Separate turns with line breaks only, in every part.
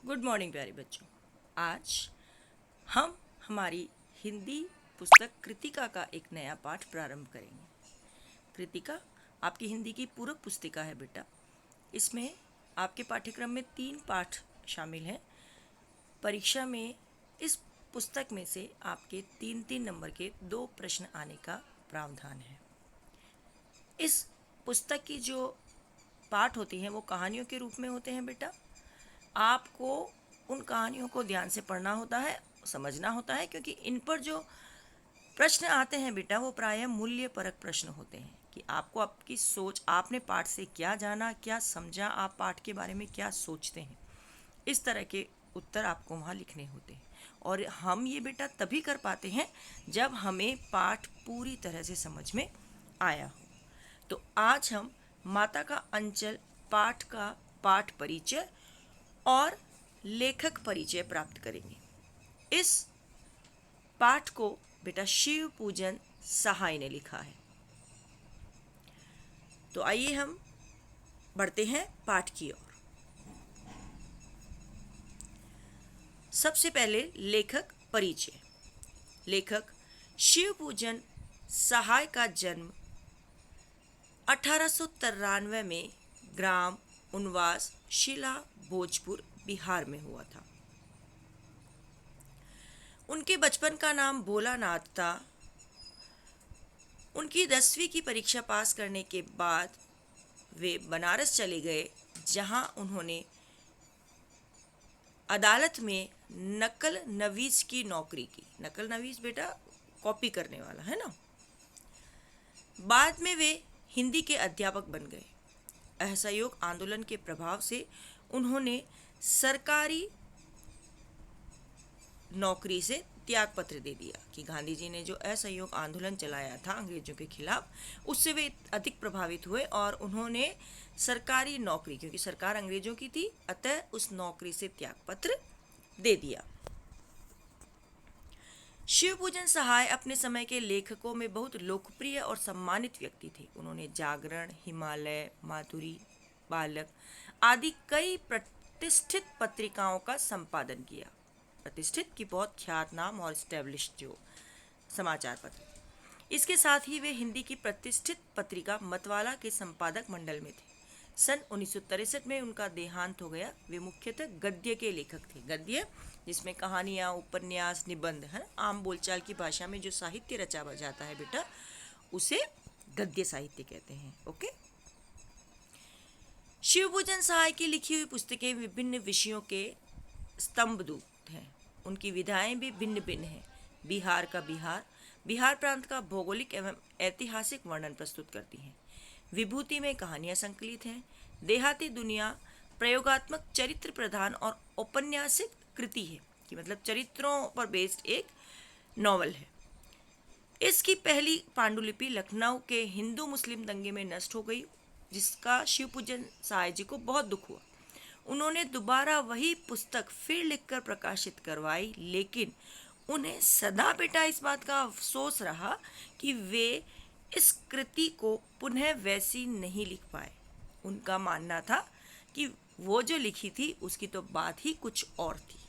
Good morning प्यारे बच्चों। आज हम हमारी हिंदी पुस्तक कृतिका का एक नया पाठ प्रारंभ करेंगे। कृतिका आपकी हिंदी की पूरक पुस्तिका है बेटा। इसमें आपके पाठ्यक्रम में 3 पाठ शामिल हैं। परीक्षा में इस पुस्तक में से आपके 3-3 नंबर के 2 प्रश्न आने का प्रावधान है। इस पुस्तक की जो पाठ होती हैं वो कहानियों के रूप में होते हैं बेटा। आपको उन कहानियों को ध्यान से पढ़ना होता है, समझना होता है, क्योंकि इन पर जो प्रश्न आते हैं बेटा वो प्रायः मूल्य परक प्रश्न होते हैं कि आपको आपकी सोच, आपने पाठ से क्या जाना, क्या समझा, आप पाठ के बारे में क्या सोचते हैं, इस तरह के उत्तर आपको वहाँ लिखने होते हैं। और हम ये बेटा तभी कर पाते हैं जब हमें पाठ पूरी तरह से समझ में आया हो। तो आज हम माता का अंचल पाठ का पाठ परिचय और लेखक परिचय प्राप्त करेंगे। इस पाठ को बेटा शिव पूजन सहाय ने लिखा है। तो आइए हम बढ़ते हैं पाठ की ओर। सबसे पहले लेखक परिचय। लेखक शिव पूजन सहाय का जन्म 1893 में ग्राम उनवास शिला भोजपुर बिहार में हुआ था। उनके बचपन का नाम भोलानाथ था। उनकी 10वीं की परीक्षा पास करने के बाद वे बनारस चले गए, जहां उन्होंने अदालत में नकल नवीस की नौकरी की। नकल नवीस बेटा कॉपी करने वाला है ना। बाद में वे हिंदी के अध्यापक बन गए। असहयोग आंदोलन के प्रभाव से उन्होंने सरकारी नौकरी से त्याग पत्र दे दिया कि गांधी जी ने जो असहयोग आंदोलन चलाया था अंग्रेजों के खिलाफ, उससे वे अधिक प्रभावित हुए और उन्होंने सरकारी नौकरी, क्योंकि सरकार अंग्रेजों की थी, अतः उस नौकरी से त्याग पत्र दे दिया। शिव पूजन सहाय अपने समय के लेखकों में बहुत लोकप्रिय और सम्मानित व्यक्ति थे। उन्होंने जागरण, हिमालय, माधुरी, बालक आदि कई प्रतिष्ठित पत्रिकाओं का संपादन किया। प्रतिष्ठित की बहुत ख्यात नाम और स्टैब्लिश्ड जो समाचार पत्र। इसके साथ ही वे हिंदी की प्रतिष्ठित पत्रिका मतवाला के संपादक मंडल में थे। सन 1963 में उनका देहांत हो गया। वे मुख्यतः गद्य के लेखक थे। गद्य जिसमें कहानियाँ, उपन्यास, निबंध है, आम बोलचाल की भाषा में जो साहित्य रचा जाता है बेटा, उसे गद्य साहित्य कहते हैं। ओके। शिवपूजन सहाय की लिखी हुई पुस्तकें विभिन्न विषयों के स्तंभदूत हैं। उनकी विधाएं भी भिन्न भिन्न हैं। बिहार का बिहार प्रांत का भौगोलिक एवं ऐतिहासिक वर्णन प्रस्तुत करती हैं। विभूति में कहानियां संकलित हैं। देहाती दुनिया प्रयोगात्मक चरित्र प्रधान और औपन्यासिक कृति है, कि मतलब चरित्रों पर बेस्ड एक नॉवल है। इसकी पहली पांडुलिपि लखनऊ के हिंदू मुस्लिम दंगे में नष्ट हो गई, जिसका शिवपूजन सहाय जी को बहुत दुख हुआ। उन्होंने दोबारा वही पुस्तक फिर लिखकर प्रकाशित करवाई, लेकिन उन्हें सदा बेटा इस बात का अफसोस रहा कि वे इस कृति को पुनः वैसी नहीं लिख पाए। उनका मानना था कि वो जो लिखी थी उसकी तो बात ही कुछ और थी।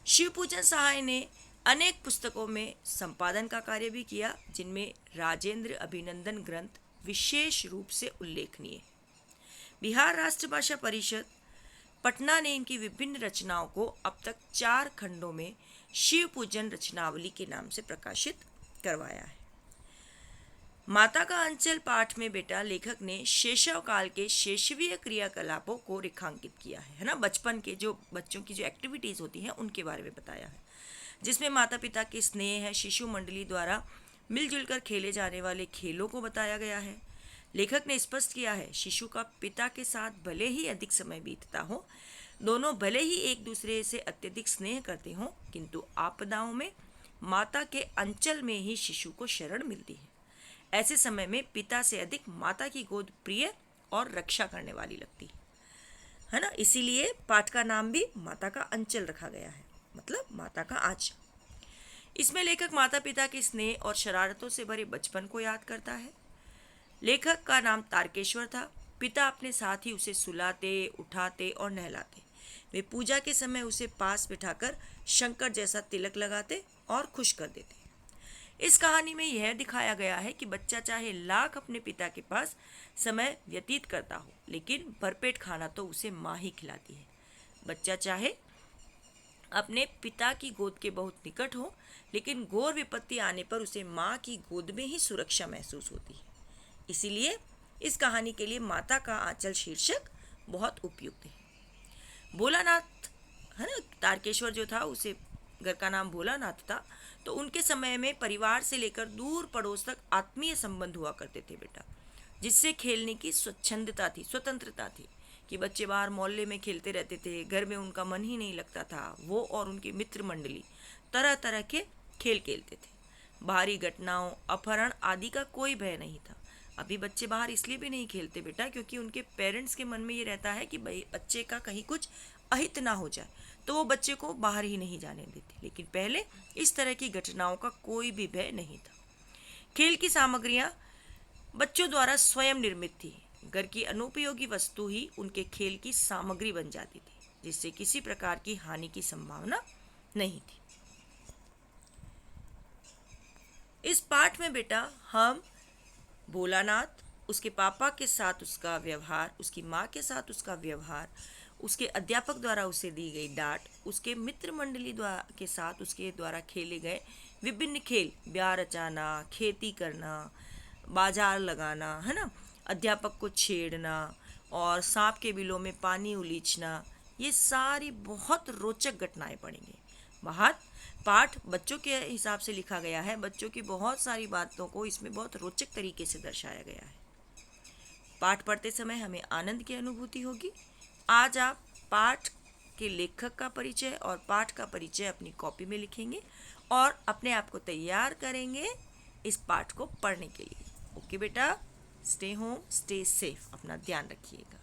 शिवपूजन सहाय ने अनेक पुस्तकों में संपादन का कार्य भी किया, जिनमें राजेंद्र अभिनंदन ग्रंथ विशेष रूप से उल्लेखनीय है। बिहार राष्ट्रभाषा परिषद पटना ने इनकी विभिन्न रचनाओं को अब तक 4 खंडों में शिवपूजन रचनावली के नाम से प्रकाशित करवाया है। माता का अंचल पाठ में बेटा लेखक ने शैशव काल के शैशवीय क्रियाकलापों को रेखांकित किया है ना। बचपन के जो बच्चों की जो एक्टिविटीज़ होती हैं उनके बारे में बताया है, जिसमें माता पिता के स्नेह है, शिशु मंडली द्वारा मिलजुल कर खेले जाने वाले खेलों को बताया गया है। लेखक ने स्पष्ट किया है, शिशु का पिता के साथ भले ही अधिक समय बीतता हो, दोनों भले ही एक दूसरे से अत्यधिक स्नेह करते हों, किंतु आपदाओं में माता के अंचल में ही शिशु को शरण मिलती है। ऐसे समय में पिता से अधिक माता की गोद प्रिय और रक्षा करने वाली लगती है ना। इसीलिए पाठ का नाम भी माता का अंचल रखा गया है, मतलब माता का आंचल। इसमें लेखक माता पिता के स्नेह और शरारतों से भरे बचपन को याद करता है। लेखक का नाम तारकेश्वर था। पिता अपने साथ ही उसे सुलाते, उठाते और नहलाते। वे पूजा के समय उसे पास बिठाकर शंकर जैसा तिलक लगाते और खुश कर देते। इस कहानी में यह दिखाया गया है कि बच्चा चाहे लाख अपने पिता के पास समय व्यतीत करता हो, लेकिन भरपेट खाना तो उसे माँ ही खिलाती है। बच्चा चाहे अपने पिता की गोद के बहुत निकट हो, लेकिन घोर विपत्ति आने पर उसे माँ की गोद में ही सुरक्षा महसूस होती है। इसीलिए इस कहानी के लिए माता का आंचल शीर्षक बहुत उपयुक्त है। भोलानाथ, है ना, तारकेश्वर जो था उसे घर का नाम भोलानाथ था, तो उनके समय में परिवार से लेकर दूर पड़ोस तक आत्मीय संबंध हुआ करते थे बेटा, जिससे खेलने की स्वच्छंदता थी, स्वतंत्रता थी कि बच्चे बाहर मोहल्ले में खेलते रहते थे, घर में उनका मन ही नहीं लगता था। वो और उनकी मित्र मंडली तरह तरह के खेल खेलते थे। बाहरी घटनाओं, अपहरण आदि का कोई भय नहीं था। अभी बच्चे बाहर इसलिए भी नहीं खेलते बेटा क्योंकि उनके पेरेंट्स के मन में ये रहता है कि भाई बच्चे का कहीं कुछ अहित ना हो जाए, तो वो बच्चे को बाहर ही नहीं जाने देते। लेकिन पहले इस तरह की घटनाओं का कोई भी भय नहीं था। खेल की सामग्रियां बच्चों द्वारा स्वयं निर्मित थी। घर की अनुपयोगी वस्तु ही उनके खेल की सामग्री बन जाती थी, जिससे किसी प्रकार की हानि की संभावना नहीं थी। इस पाठ में बेटा हम भोलानाथ, उसके पापा के साथ उसका व्यवहार, उसकी माँ के साथ उसका व्यवहार, उसके अध्यापक द्वारा उसे दी गई डांट, उसके मित्र मंडली द्वारा के साथ उसके द्वारा खेले गए विभिन्न खेल, ब्याह रचाना, खेती करना, बाजार लगाना, है ना, अध्यापक को छेड़ना और सांप के बिलों में पानी उलीचना, ये सारी बहुत रोचक घटनाएं पढ़ेंगे। पाठ बच्चों के हिसाब से लिखा गया है। बच्चों की बहुत सारी बातों को इसमें बहुत रोचक तरीके से दर्शाया गया है। पाठ पढ़ते समय हमें आनंद की अनुभूति होगी। आज आप पाठ के लेखक का परिचय और पाठ का परिचय अपनी कॉपी में लिखेंगे और अपने आप को तैयार करेंगे इस पाठ को पढ़ने के लिए। ओके बेटा, स्टे होम, स्टे सेफ, अपना ध्यान रखिएगा।